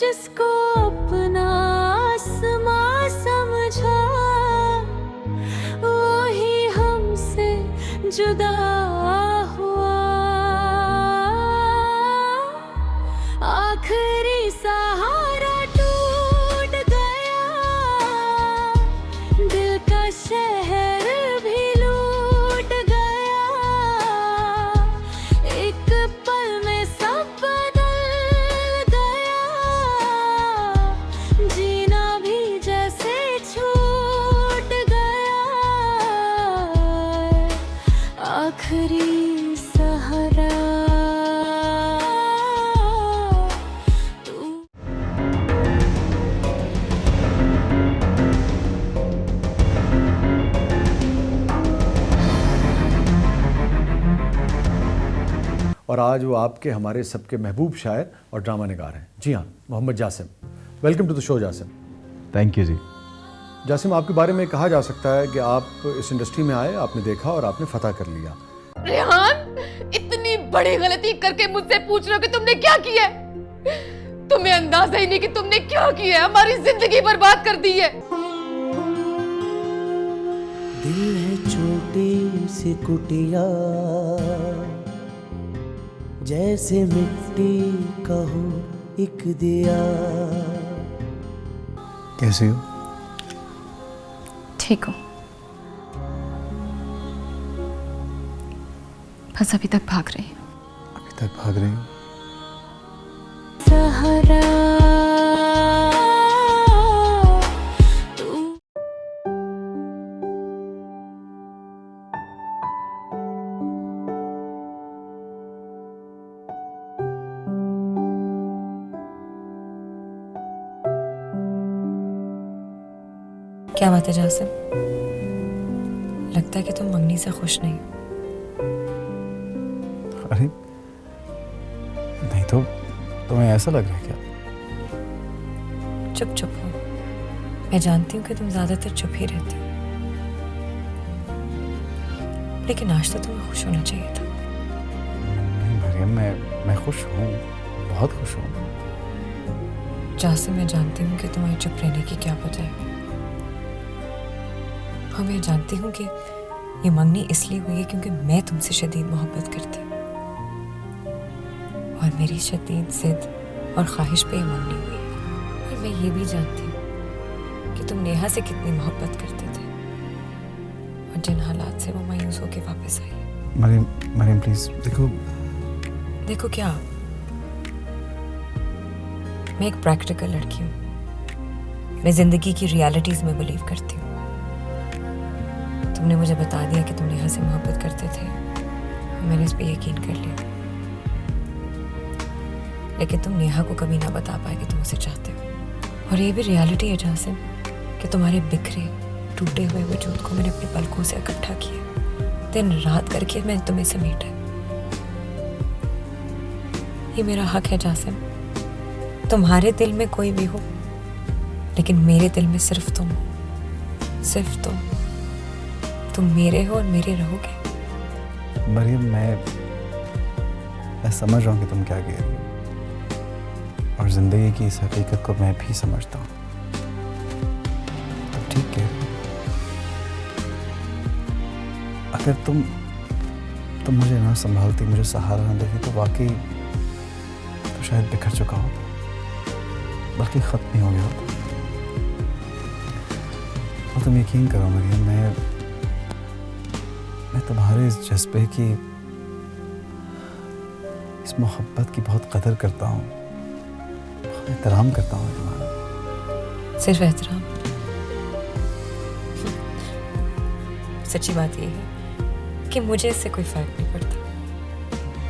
जिसको अपना आसमां समझा, वो ही हमसे जुदा हुआ। आखिरी सहारा टूट गया, दिल का शहर भी लूट गया। एक पल में सब बदल गया, जीना भी जैसे छूट गया। आखिरी सहारा और आज वो आपके हमारे सबके महबूब शायर और ड्रामा निगार हैं। जी हाँ, Mohammad Jasim. Welcome to the show Jasim. Thank you जी। जासिम, आपके बारे में कहा जा सकता है कि आप इस इंडस्ट्री में आए, आपने देखा और आपने फतह कर लिया। रेहान, इतनी बड़ी गलती करके मुझसे पूछ रहे हो कि तुमने क्या किया है? तुम्हें अंदाजा ही नहीं कि तुमने क्या किया है। हमारी जिंदगी बर्बाद कर दी है। दिल है छोटी सी कुटिया, जैसे मिट्टी का हो एक दिया। कैसे हो? ठीक हो? बस अभी तक भाग रही हूँ। अभी तक भाग रही हो? सहारा क्या बात है जासिम? लगता है कि तुम मंगनी से खुश नहीं। अरे नहीं तो तुम्हें ऐसा लग रहा है क्या? चुप चुप हो। मैं जानती हूँ कि तुम ज्यादातर चुप ही रहते हो, लेकिन आज तो तुम्हें खुश होना चाहिए था। नहीं मरियम, मैं खुश हूँ, बहुत खुश हूँ। जासिम, मैं जानती हूँ कि तुम्हारी चुप रहने की क्या वजह है। और मैं जानती हूँ कि ये मंगनी इसलिए हुई है क्योंकि मैं तुमसे शदीद मोहब्बत करती हूँ, और मेरी शदीद जिद और ख्वाहिश पे ये मंगनी हुई है। और मैं ये भी जानती हूँ कि तुम नेहा से कितनी मोहब्बत करते थे, और जिन हालात से वो मायूस होकर वापस आई। मरियम प्लीज देखो। देखो क्या? मैं एक प्रैक्टिकल लड़की हूँ। मैं जिंदगी की रियलिटीज में बिलीव करती हूँ। तुमने मुझे बता दिया कि तुम नेहा से मोहब्बत करते थे, मैंने इस पे यकीन कर लिया। लेकिन तुम नेहा को कभी ना बता पाए कि तुम उसे चाहते हो। और ये भी रियलिटी है जासिम कि तुम्हारे बिखरे टूटे हुए वजूद को मैंने अपनी पलकों से इकट्ठा किया, दिन रात करके मैंने तुम्हें समेटा। ये मेरा हक है जासिम। तुम्हारे दिल में कोई भी हो, लेकिन मेरे दिल में सिर्फ तुम हो, सिर्फ तुम। तुम मेरे हो और मेरे रहोगे। मरियम, मैं समझ रहा हूँ कि तुम क्या कह रही हो, और जिंदगी की इस हकीकत को मैं भी समझता हूँ। तुम ठीक कह रही हो। अगर तुम मुझे ना संभालती, मुझे सहारा ना देती, तो वाकई तो शायद बिखर चुका होता, बल्कि खत्म ही हो गया होता। और तुम यकीन करो मरियम, मैं तुम्हारे इस जज्बे की, इस मोहब्बत की बहुत कदर करता हूँ, बहुत एहतराम करता हूँ तुम्हारा। सिर्फ एहतराम? सच्ची बात यह है कि मुझे इससे कोई फर्क नहीं पड़ता,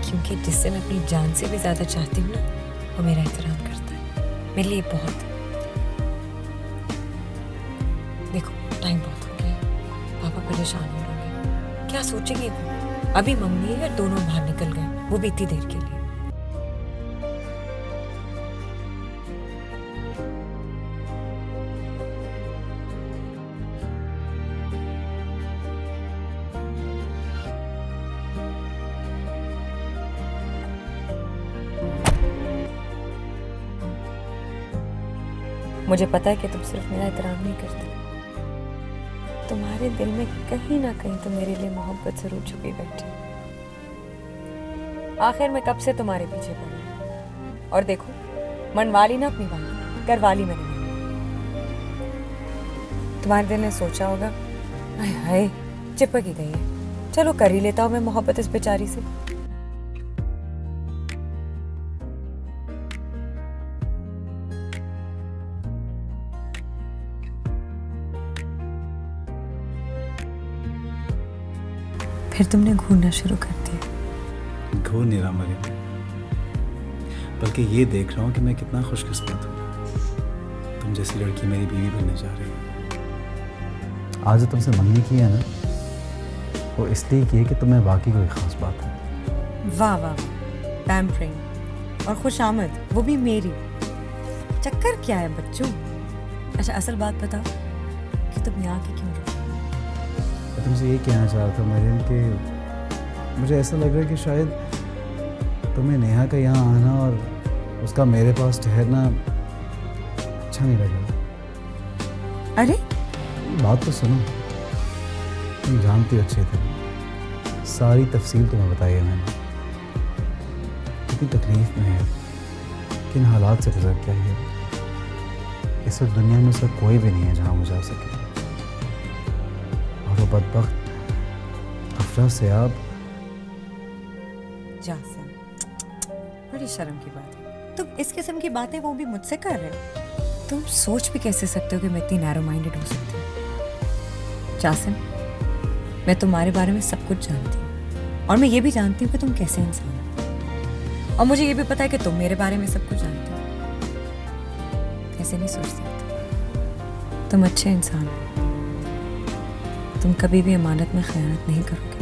क्योंकि जिससे मैं अपनी जान से भी ज्यादा चाहती हूँ ना, वो मेरा एहतराम करता है। मेरे लिए बहुत है। देखो, टाइम बहुत हो गया, पापा परेशान हो रहे हैं। क्या सोचेंगे वो? अभी मम्मी है, दोनों बाहर निकल गए, वो भी इतनी देर के लिए। मुझे पता है कि तुम सिर्फ मेरा एहतराम नहीं करते, तुम्हारे दिल में कहीं ना कहीं तो मेरे लिए मोहब्बत जरूर छुपी बैठी। आखिर मैं कब से तुम्हारे पीछे पड़ी हूं। और देखो, मनवाली ना अपनी बात, करवाली मैंने नहीं। तुम्हारे दिल ने सोचा होगा, हाय हाय चिपक ही गई है, चलो कर ही लेता हूं मैं मोहब्बत इस बेचारी से। फिर तुमने घूरना शुरू कर दिया। घूर नहीं रहा मरियम, बल्कि ये देख रहा हूँ कि मैं कितना खुशकिस्मत हूँ, तुम जैसी लड़की मेरी बीवी बनने जा रही है। आज जो तुमसे मंगनी की है ना, वो इसलिए की है कि तुम्हें वाकई कोई ख़ास बात है। वाह वाह, पैम्परिंग और खुशामद, वो भी मेरी। चक्कर क्या है बच्चों? अच्छा असल बात बताओ कि तुम यहाँ के क्यों रहो? मैं तुमसे ये कहना चाह रहा था मरियम कि मुझे ऐसा लग रहा है कि शायद तुम्हें नेहा का यहाँ आना और उसका मेरे पास ठहरना अच्छा नहीं लग रहा। अरे बात तो सुनो, तुम जानती हो अच्छे थे, सारी तफसील तुम्हें बताई है मैंने, कितनी तकलीफ में है, किन हालात से गुजर के आई है। इस वक्त दुनिया में उसका कोई भी नहीं है जहाँ वो जा सके, और वो बदबख्त अफरा से आप। जासिम, बड़ी शर्म की बात है, तुम इस किस्म की बातें वो भी मुझसे कर रहे हो। तुम सोच भी कैसे सकते हो कि मैं इतनी नैरो माइंडेड हो सकती हूँ? जासिम, मैं तुम्हारे बारे में सब कुछ जानती हूँ, और मैं ये भी जानती हूँ कि तुम कैसे इंसान हो, और मुझे ये भी पता है कि तुम मेरे बारे में सब कुछ जानते हो। ऐसे नहीं सोच सकते, तुम अच्छे इंसान हो, तुम कभी भी अमानत में खयानत नहीं करोगे।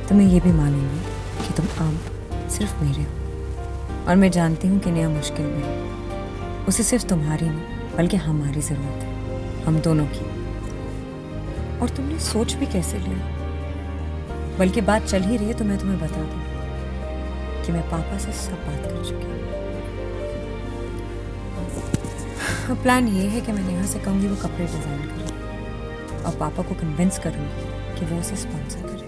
तुम्हें ये भी मालूम है कि तुम अब सिर्फ मेरे हो, और मैं जानती हूँ कि नया मुश्किल में है। उसे सिर्फ तुम्हारी नहीं बल्कि हमारी ज़रूरत है, हम दोनों की। और तुमने सोच भी कैसे लिया? बल्कि बात चल ही रही है तो मैं तुम्हें बता दूँ कि मैं पापा से सब बात कर चुकी हूँ। प्लान ये है कि मैं नेहा से कहूँगी वो कपड़े डिज़ाइन करे, और पापा को कन्विंस करूँगी कि वो उसे स्पॉन्सर करे,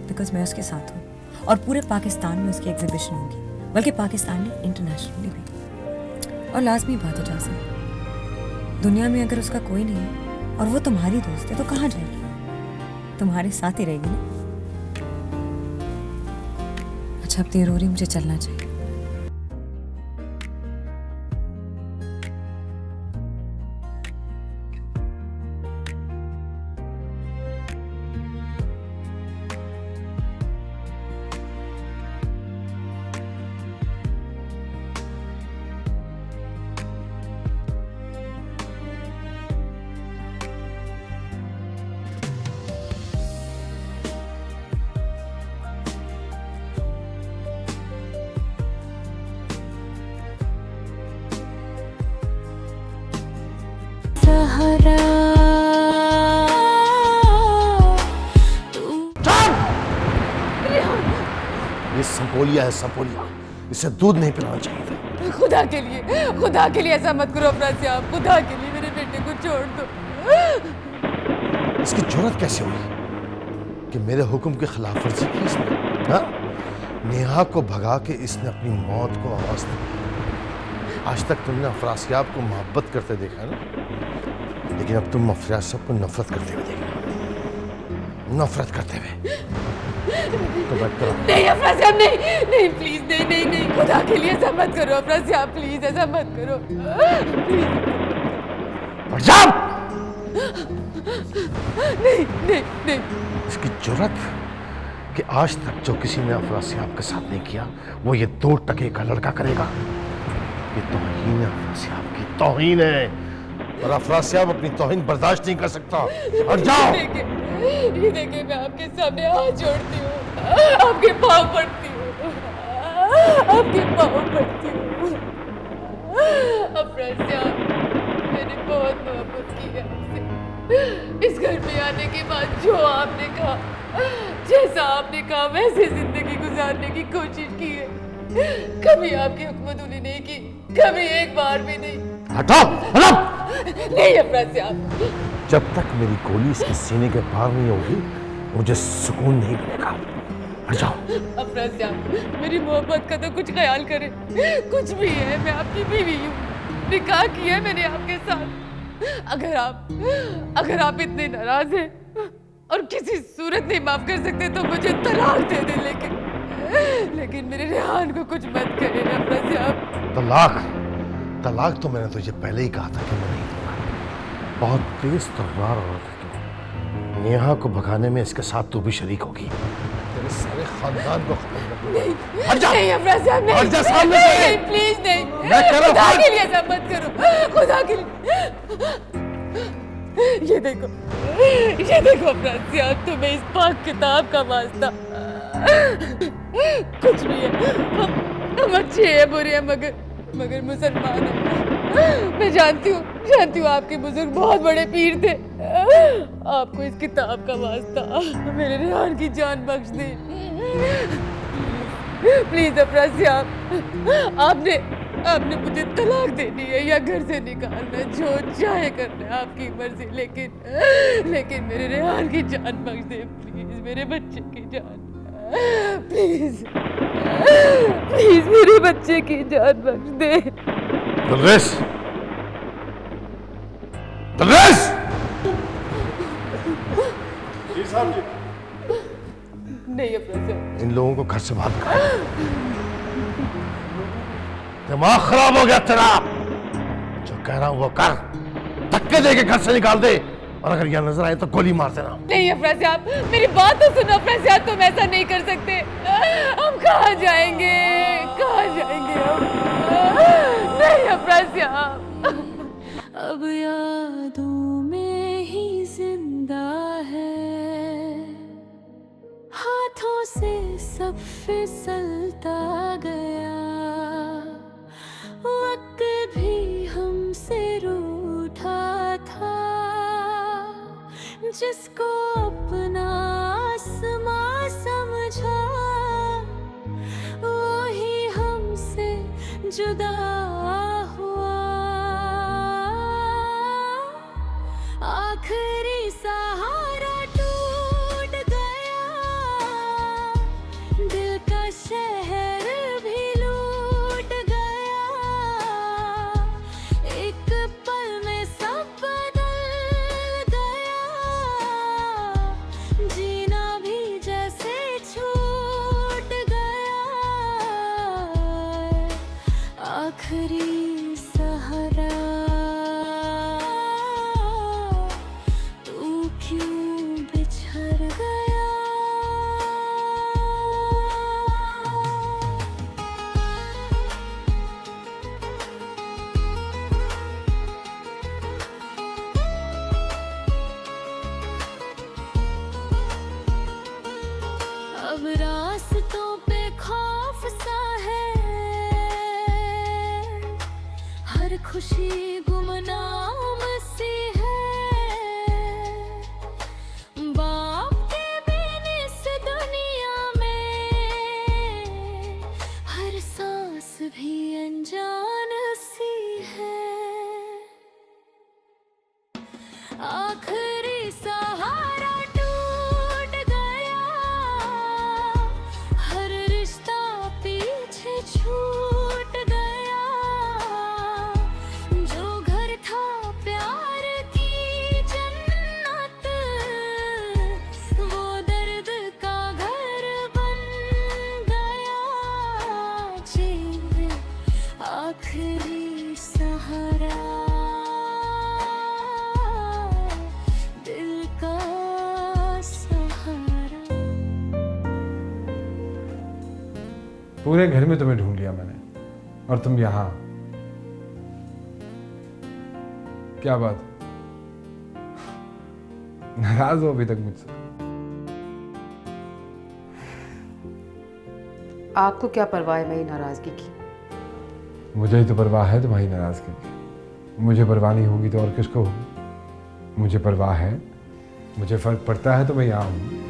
बिकॉज मैं उसके साथ हूँ, और पूरे पाकिस्तान में उसकी एग्जीबिशन होगी, बल्कि पाकिस्तान में इंटरनेशनली भी। और लाजमी बात है जासिम, दुनिया में अगर उसका कोई नहीं है और वो तुम्हारी दोस्त है तो कहाँ जाएगी? तुम्हारे साथ ही रहेगी ना। अच्छा अब देर हो रही, मुझे चलना चाहिए। सहारा ये संपोलिया है, संपोलिया, इसे दूध नहीं पिलाना चाहिए था। खुदा के लिए ऐसा मत करो अफरासियाब, खुदा के लिए मेरे बेटे को छोड़ दो। इसकी जुर्रत कैसे हुई कि मेरे हुक्म की खिलाफ वर्जी की इसने? हाँ? नेहा को भगा के इसने अपनी मौत को आवाज दी। आज तक तुमने अफरासियाब को मोहब्बत करते देखा ना, लेकिन अब तुम अफरासियाब को नफरत करते हुए देखना, नफरत करते हुए। तो बैठ करो। नहीं अफरासियाब, नहीं प्लीज, नहीं, खुदा के लिए ऐसा मत करो अफरासियाब, प्लीज ऐसा मत करो। नहीं। इसकी जुर्रत कि आज तक जो किसी ने अफरासियाब के साथ नहीं किया वो ये 2 टके का लड़का करेगा। ये तौहीन है, अफरासियाब की तौहीन है, और अफरासियाब अपनी तौहीन बर्दाश्त नहीं कर सकता। और जाओ। ये देखिए मैं आपके सामने हाथ जोड़ती हूँ, आपके पाँव पड़ती हूँ, आपके पाँव पड़ती हूँ। अफरासियाब, मैंने बहुत मोहब्बत की है आपसे। इस घर में आने के बाद जो आपने कहा, जैसा आपने कहा वैसे जिंदगी गुजारने की कोशिश की है। कभी आपकी हुक्मतुली नहीं की, कभी एक बार भी नहीं। हटाओ, हटाओ। नहीं अफरासियाब, जब तक मेरी गोली इसके सीने के पार नहीं होगी मुझे सुकून नहीं मिलेगा। हट जाओ। अफरासियाब, मेरी मोहब्बत का तो कुछ ख्याल करें। कुछ भी है, मैं आपकी बीवी हूँ, निकाह किया है मैंने आपके साथ। अगर आप इतने नाराज हैं और किसी सूरत नहीं माफ कर सकते तो मुझे तलाक दे दे, लेकिन मेरे रेहान को कुछ मत करें अफरासियाब। तलाक तो मैंने तुझे पहले ही कहा था कि मैं नहीं दूंगा। बहुत तेज तलवार औरत है तू। नेहा को भगाने में इसके साथ तू भी शरीक होगी। तेरे सारे खानदान को खत्म कर दूंगा। हट जा। नहीं अफरासियाब, नहीं। हट जा सामने से। नहीं, प्लीज नहीं। मैं कह रहा हूं, खुदा हट। के लिए ऐसा मत करो, खुदा के लिए। ये देखो अफरासियाब, तुम्हें इस पाक किताब का वास्ता। कुछ भी है, हम अच्छे हैं बुरे हैं मगर मुसलमान हैं। मैं जानती हूँ आपके बुजुर्ग बहुत बड़े पीर थे। आपको इस किताब का वास्ता मेरे रेहान की जान बख्श दे। प्लीज अफरासियाब, आपने मुझे तलाक देनी है या घर से निकालना है, जो चाहे करना है आपकी मर्जी, लेकिन मेरे रेहान की जान बख्श दे प्लीज, मेरे बच्चे की जान। प्लीज मेरे बच्चे की जान बख्श दे। तलरेस, जी साहब जी। नहीं अफरासियाब, इन लोगों को घर से बाहर निकाल। दिमाग खराब हो गया तेरा। जो कह रहा हूं वो कर। धक्के दे के घर से निकाल दे, और अगर यहाँ नजर आए तो गोली मार देना। नहीं अफरासियाब, मेरी बात तो सुनो अफरासियाब, तुम ऐसा नहीं कर सकते। हम कहाँ जाएंगे हम? नहीं अफरासियाब। अब यादों में ही जिंदा है, हाथों से सब फिसलता गया, वक्त भी हमसे रूठा था, जिसको अपना आसमां समझा वो ही हमसे जुदा हुआ। आखिरी सहारा टूट गया, दिल का शहर भी लूट गया, एक पल में सब बदल गया, जीना भी जैसे छूट गया। आखिरी सहारा तू क्यों बिछड़ गया। अब रास्तों पे खौफ सा है, हर खुशी गुमनाम सी है, बाप के बिन इस दुनिया में हर सांस भी अनजान सी है। आखिरी सहारा टूट गया, हर रिश्ता पीछे छूट गया, जो घर था प्यार की जन्नत वो दर्द का घर बन गया। जीवन आखिरी सहारा दिल का सहारा। पूरे घर में तुम्हें ढूंढ लिया मैंने, और तुम यहाँ। क्या बात, नाराज हो अभी तक मुझसे? आपको क्या परवाह है मेरी नाराजगी की? मुझे ही तो परवाह है तुम्हारी नाराजगी की। मुझे परवाह नहीं होगी तो और किसको होगी? मुझे परवाह है, मुझे फर्क पड़ता है तो मैं यहाँ हूँ।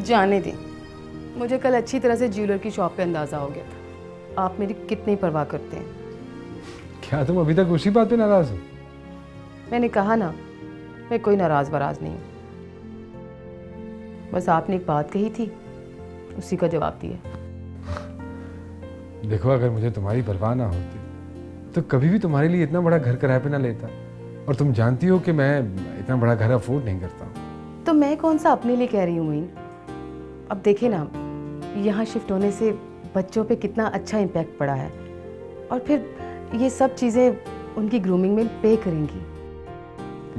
जाने दें, मुझे कल अच्छी तरह से ज्वेलर की शॉप पे अंदाज़ा हो गया था। आप मेरी कितनी परवाह करते हैं। क्या तुम अभी तक उसी बात पे नाराज हो? मैंने कहा ना, मैं कोई नाराज वराज नहीं हूँ। बस आपने एक बात कही थी, उसी का जवाब दिया। देखो, अगर मुझे तुम्हारी परवाह ना होती तो कभी भी तुम्हारे लिए इतना बड़ा घर किराए पे ना लेता। और तुम जानती हो कि मैं इतना बड़ा घर अफोर्ड नहीं करता हूँ। तो मैं कौन सा अपने लिए कह रही हूँ मोइन। अब देखे ना, यहाँ शिफ्ट होने से बच्चों पे कितना अच्छा इम्पैक्ट पड़ा है, और फिर ये सब चीज़ें उनकी ग्रूमिंग में पे करेंगी।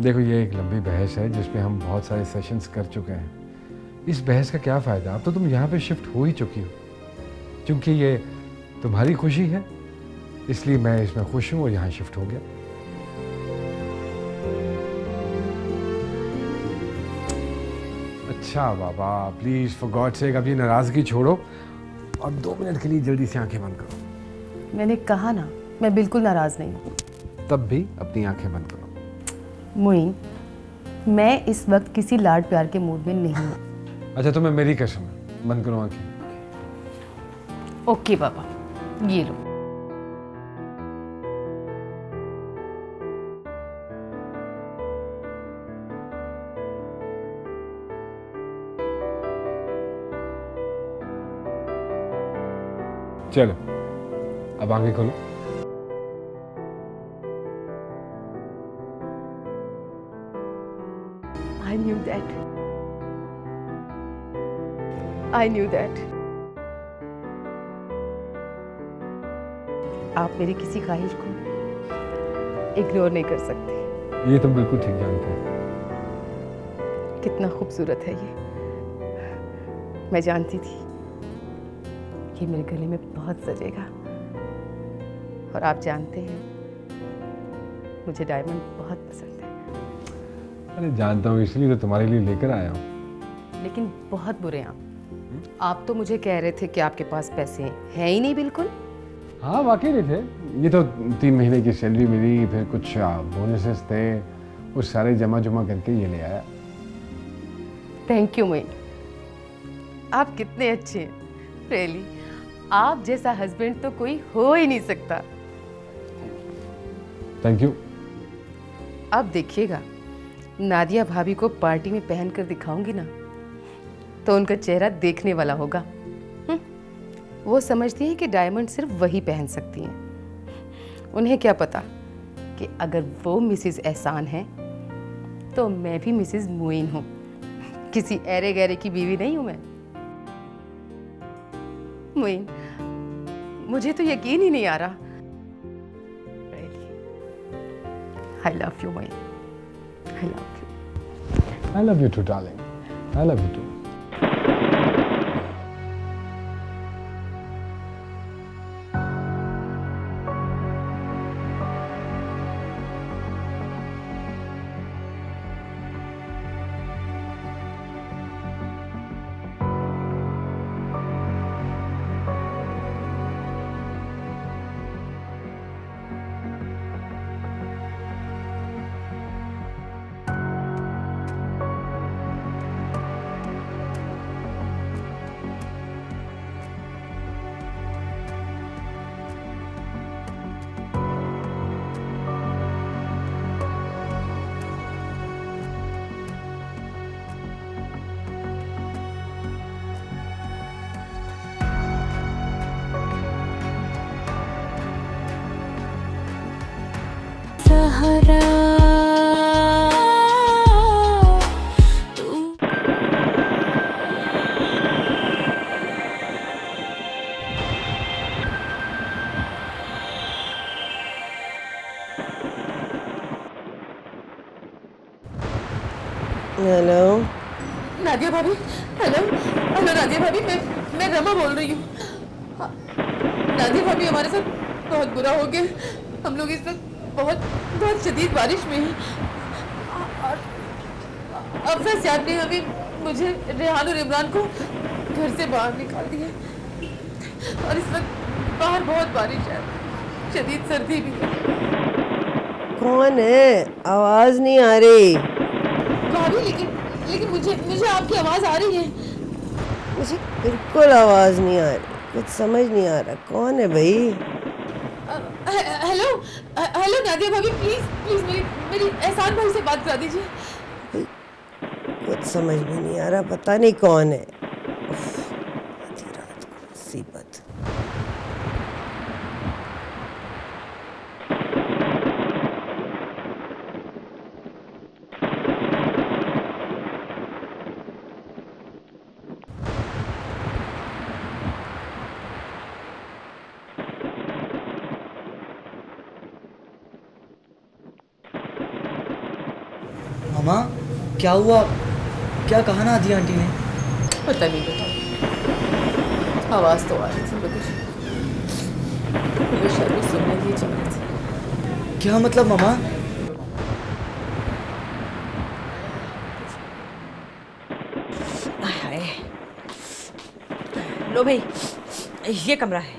देखो, ये एक लंबी बहस है जिसमें हम बहुत सारे सेशंस कर चुके हैं। इस बहस का क्या फ़ायदा? अब तो तुम यहाँ पे शिफ्ट हो ही चुकी हो। क्योंकि ये तुम्हारी खुशी है, इसलिए मैं इसमें खुश हूँ और यहाँ शिफ्ट हो गया। अच्छा बाबा, प्लीज़ फॉर गॉड सेक अब ये नाराज़गी छोड़ो और 2 मिनट के लिए जल्दी से आंखें बंद करो। मैंने कहा ना, मैं बिल्कुल नाराज़ नहीं हूँ। तब भी अपनी आंखें बंद करो। मोइन, मैं इस वक्त किसी लाड प्यार के मूड में नहीं हूँ। अच्छा, तुम्हें मेरी कसम है, बंद करो आंखें। ओके बाबा, ये लो। चलो, अब आंखें खोलो। I knew that. I knew that. आप मेरी किसी ख्वाहिश को इग्नोर नहीं कर सकते। ये तुम बिल्कुल ठीक जानते हो। कितना खूबसूरत है ये। मैं जानती थी कि मेरे गले में बहुत सजेगा। और आप जानते हैं, मुझे डायमंड बहुत पसंद है। अरे जानता हूँ, इसलिए तो तुम्हारे लिए लेकर आया हूँ। लेकिन बहुत बुरे हैं आप तो मुझे कह रहे थे कि आपके पास पैसे हैं ही नहीं बिल्कुल। हाँ, वाकई नहीं थे। ये तो 3 महीने की सैलरी मिली, फिर कुछ बोनसेस थे, वो सारे जमा करके ये ले आया। थैंक यू मोइन, आप कितने अच्छे हैं। रियली, आप जैसा हस्बैंड तो कोई हो ही नहीं सकता। Thank you. अब देखिएगा, नादिया भाभी को पार्टी में पहन कर दिखाऊंगी ना, तो उनका चेहरा देखने वाला होगा। वो समझती हैं कि डायमंड सिर्फ वही पहन सकती हैं। उन्हें क्या पता कि अगर वो मिसेस एहसान है तो मैं भी मिसेस मोइन हूँ। किसी ऐरे गैरे की बीवी नहीं हूँ मैं। मोइन, मुझे तो यकीन ही नहीं आ रहा। I love you, Moin. I love you. I love you too, darling. I love you too. Sahara hello Nadia भाभी, हेलो हेलो नादिया भाभी, मैं रमा बोल रही हूँ। नादिया भाभी, हमारे साथ बहुत बुरा हो गया। हम लोग इस वक्त बहुत बहुत शदीद बारिश में हैं और अफसर साहब ने हमें, मुझे, रेहान और इमरान को घर से बाहर निकाल दिया। और इस वक्त बाहर बहुत बारिश है, शदीद सर्दी भी है। कौन है? आवाज नहीं आ रही। भाभी, लेकिन मुझे आपकी आवाज़ आ रही है। मुझे बिल्कुल आवाज नहीं आ रही। कुछ समझ नहीं आ रहा, कौन है भाई? हेलो हेलो नादिया भाभी, प्लीज प्लीज मेरी मेरी एहसान भाई से बात करा दीजिए। कुछ समझ में नहीं आ रहा, पता नहीं कौन है। उफ, आधी रात को मुसीबत। मामा क्या हुआ? क्या कहा नादिया आंटी ने? पता नहीं बेटा, आवाज तो आ रही थी मगर शायद वो सुनने ही चाह रही थी। क्या मतलब मामा? लो भाई, ये कमरा है।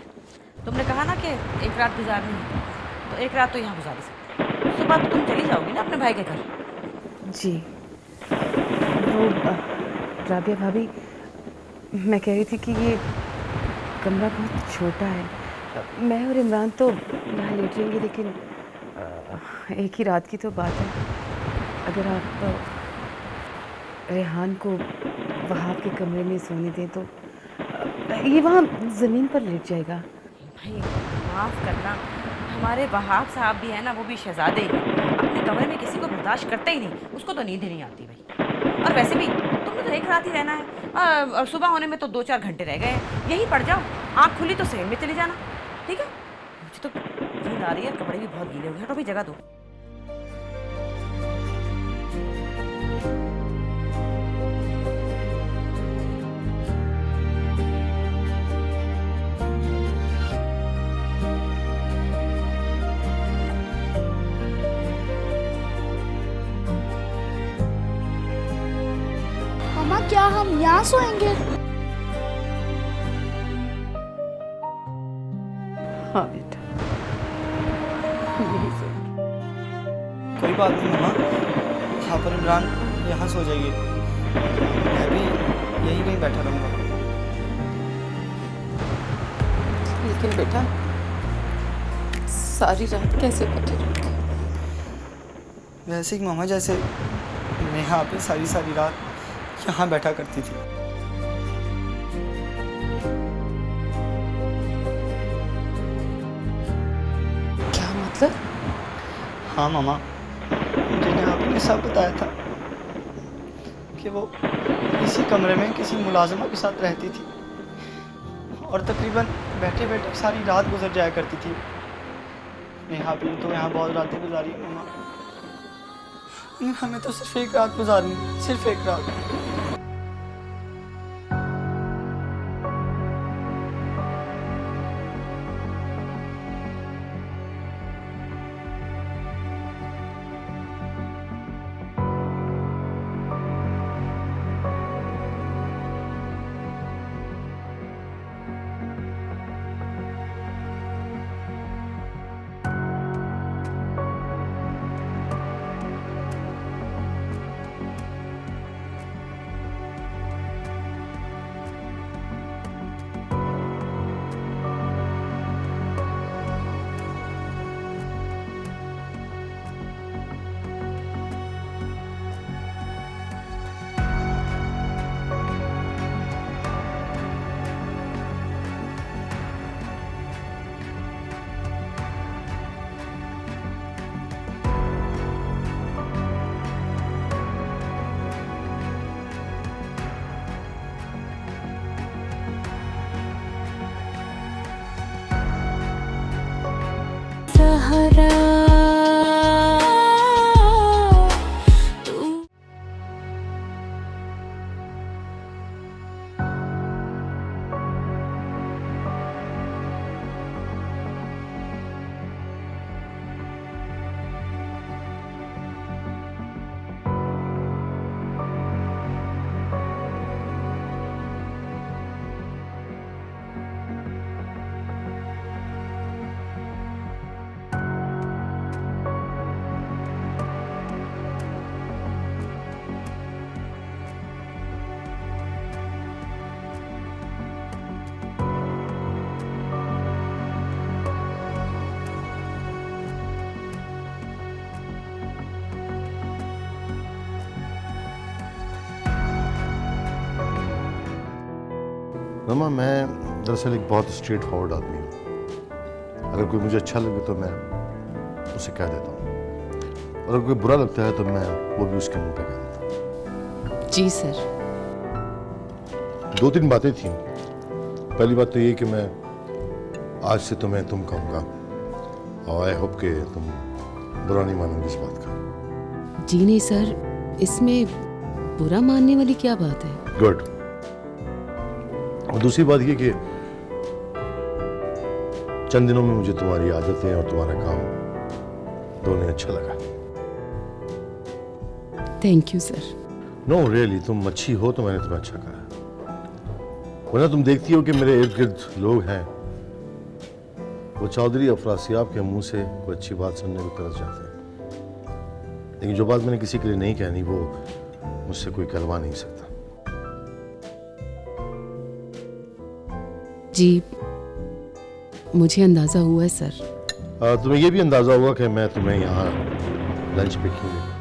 तुमने कहा ना कि एक रात गुजारनी है, तो एक रात तो यहाँ गुजार सकते। सुबह तो तुम चली जाओगी ना अपने भाई के घर। जी वो राबिया भाभी, मैं कह रही थी कि ये कमरा बहुत छोटा है। मैं और इमरान तो यहाँ लेटेंगे, लेकिन एक ही रात की तो बात है। अगर आप रेहान को वहाब के कमरे में सोने दें तो ये वहाँ ज़मीन पर लेट जाएगा। भाई माफ़ करना, हमारे वहाब साहब भी है ना, वो भी शहजादे ही अपने कमरे में किसी को बर्दाश्त करते ही नहीं। उसको तो नींद ही नहीं आती भाई। और वैसे भी तुमने तो एक रात ही रहना है, और सुबह होने में तो 2-4 घंटे रह गए हैं। यहीं पड़ जाओ, आँख खुली तो सहन में चली जाना, ठीक है? मुझे तो नींद आ रही है, कपड़े भी बहुत गीले हो गए। हटो भी, जगह दो। मामा क्या हम यहाँ सोएंगे? हाँ बेटा, यही सो। कोई बात नहीं मामा, आप और इमरान यहाँ सो जाइए, मैं भी यहीं कहीं बैठा रहूँगा। लेकिन बेटा, सारी रात कैसे बैठे रहोगे? वैसे ही मामा, जैसे नेहा पे सारी रात यहाँ बैठा करती थी। क्या मतलब? हाँ मामा, मुझे नेहा ने सब बताया था कि वो इसी कमरे में किसी मुलाजिमा के साथ रहती थी और तकरीबन बैठे बैठे सारी रात गुजर जाया करती थी। नेहा भी तो यहाँ बहुत रातें गुजारी है मामा। हमें तो सिर्फ एक रात गुजारनी, सिर्फ एक रात। नमा, मैं दरअसल एक बहुत स्ट्रेट फॉरवर्ड आदमी हूँ। अगर कोई मुझे अच्छा लगे तो मैं उसे कह देता हूँ, और अगर कोई बुरा लगता है तो मैं वो भी उसके मुंह पे कह देता हूँ। जी सर। 2-3 बातें थी। पहली बात तो ये कि मैं आज से तुम्हें तुम कहूँगा, और आई होप कि तुम बुरा नहीं मानोगे इस बात का। जी नहीं सर, इसमें बुरा मानने वाली क्या बात है? गुड। और दूसरी बात ये कि चंद दिनों में मुझे तुम्हारी आदतें और तुम्हारा काम दोनों अच्छा लगा। Thank you sir. No really, तुम अच्छी हो तो मैंने तुम्हें अच्छा कहा। वरना तुम देखती हो कि मेरे इर्द गिर्द लोग हैं, वो चौधरी अफरासियाब के मुंह से कोई अच्छी बात सुनने को तरस जाते हैं, लेकिन जो बात मैंने किसी के लिए नहीं कहनी वो मुझसे कोई कहलवा नहीं सकता। जी, मुझे अंदाजा हुआ है सर। तुम्हें ये भी अंदाजा होगा कि मैं तुम्हें यहाँ लंच पे क्यों लेकर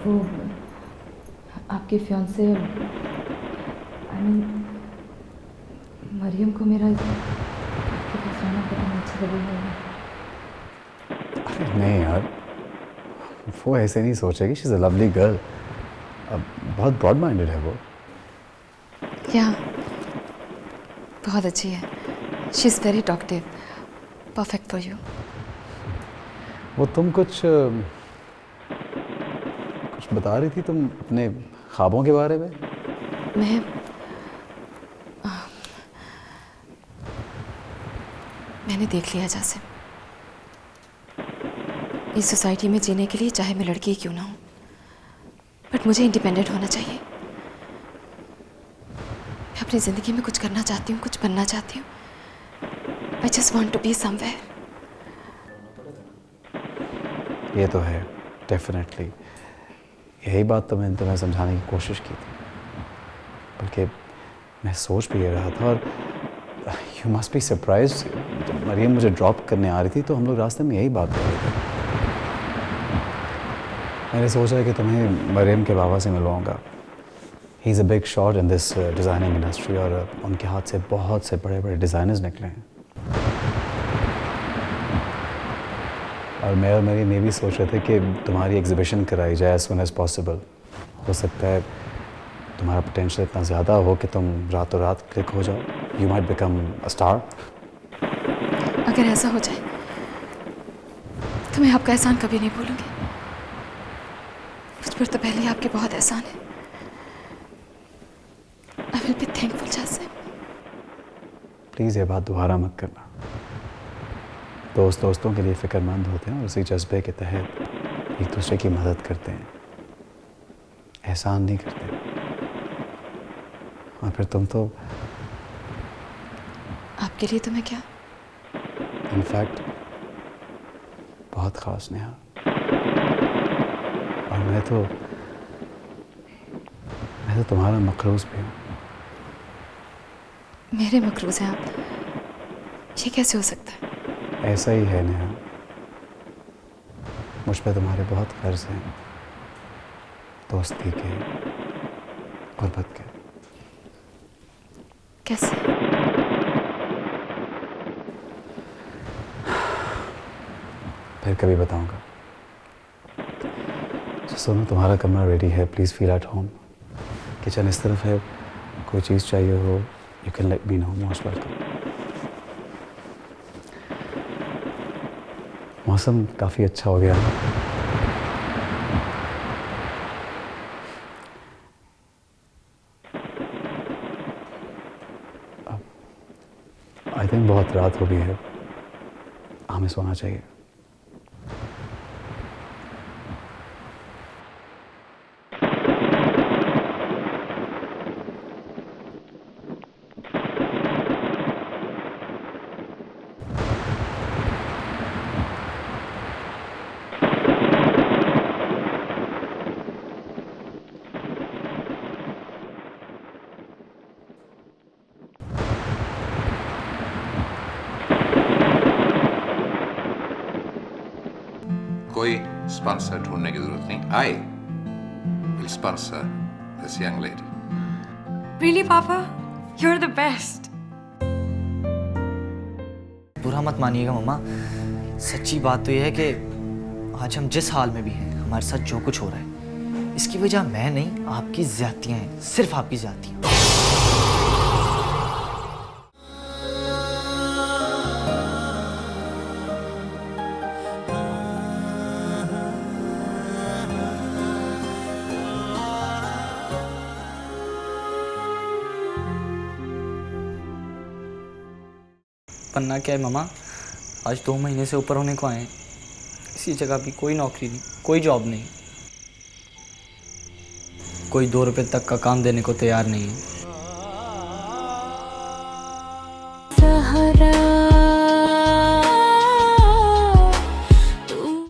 वो आपके फियांसे आई मीन मरियम को मेरा आपके पास रहना पता नहीं अच्छा लगेगा। अरे नहीं यार, वो ऐसे नहीं सोचेगी। She is a lovely girl, बहुत ब्रॉड माइंडेड है वो। या बहुत अच्छी है। She is very talkative, perfect for you. वो तुम कुछ बता रही थी, तुम अपने ख्वाबों के बारे में। मैंने देख लिया जासिम, इस सोसाइटी में जीने के लिए चाहे मैं लड़की ही क्यों ना हूँ, बट मुझे इंडिपेंडेंट होना चाहिए। मैं अपनी ज़िंदगी में कुछ करना चाहती हूँ, कुछ बनना चाहती हूँ। I just want to be somewhere. ये तो है, डेफिनेटली। यही बात तो मैंने तुम्हें समझाने की कोशिश की थी, बल्कि मैं सोच भी ये रहा था। और यू मस्ट बी सरप्राइज, जब मरियम मुझे ड्रॉप करने आ रही थी तो हम लोग रास्ते में यही बात कर रहे थे। मैंने सोचा कि तुम्हें मरियम के बाबा से मिलवाऊंगा। He is a big shot in this designing industry, और उनके हाथ से बहुत से बड़े बड़े डिज़ाइनर्स निकले हैं। और मैं और मरियम ये भी सोच रहे थे कि तुम्हारी एग्जीबिशन कराई जाए एज सून एज पॉसिबल। हो सकता है तुम्हारा पोटेंशियल इतना ज़्यादा हो कि तुम रातों रात क्लिक हो जाओ। You might become a star. अगर ऐसा हो जाए तो मैं आपका एहसान कभी नहीं भूलूंगी। मुझ पर तो पहले ही आपके बहुत एहसान है। I will be thankful Jasim. Please ये बात दोबारा मत करना। दोस्त दोस्तों के लिए फ़िक्रमंद होते हैं और उसी जज्बे के तहत एक दूसरे की मदद करते हैं, एहसान नहीं करते। और फिर तुम तो आपके लिए तो मैं क्या, इनफैक्ट बहुत ख़ास नेहा। और मैं तो तुम्हारा मखरूज भी हूँ। मेरे मकरूज हैं आप? ये कैसे हो सकता है? ऐसा ही है नेहा, मुझ पे तुम्हारे बहुत कर्ज हैं, दोस्ती के, गुर्बत के। कैसे? फिर कभी बताऊंगा। तो सुनो, तुम्हारा कमरा रेडी है, please feel at home. Kitchen इस तरफ है, कोई चीज़ चाहिए हो you can let me know. Most welcome. मौसम काफ़ी अच्छा हो गया है। आई थिंक बहुत रात हो गई है, हमें सोना चाहिए। कोई स्पॉन्सर ढूंढने की जरूरत नहीं. I will sponsor this young lady. Really, Papa? You're the best. बुरा मत मानिएगा मम्मा, सच्ची बात तो यह है कि आज हम जिस हाल में भी हैं, हमारे साथ जो कुछ हो रहा है, इसकी वजह मैं नहीं, आपकी ज्यादतियां हैं, सिर्फ आपकी ज्यादतियां. पन्ना क्या है मामा, आज 2 महीने से ऊपर होने को आए हैं, किसी जगह भी कोई नौकरी नहीं, कोई जॉब नहीं, कोई 2 रुपए तक का काम देने को तैयार नहीं है.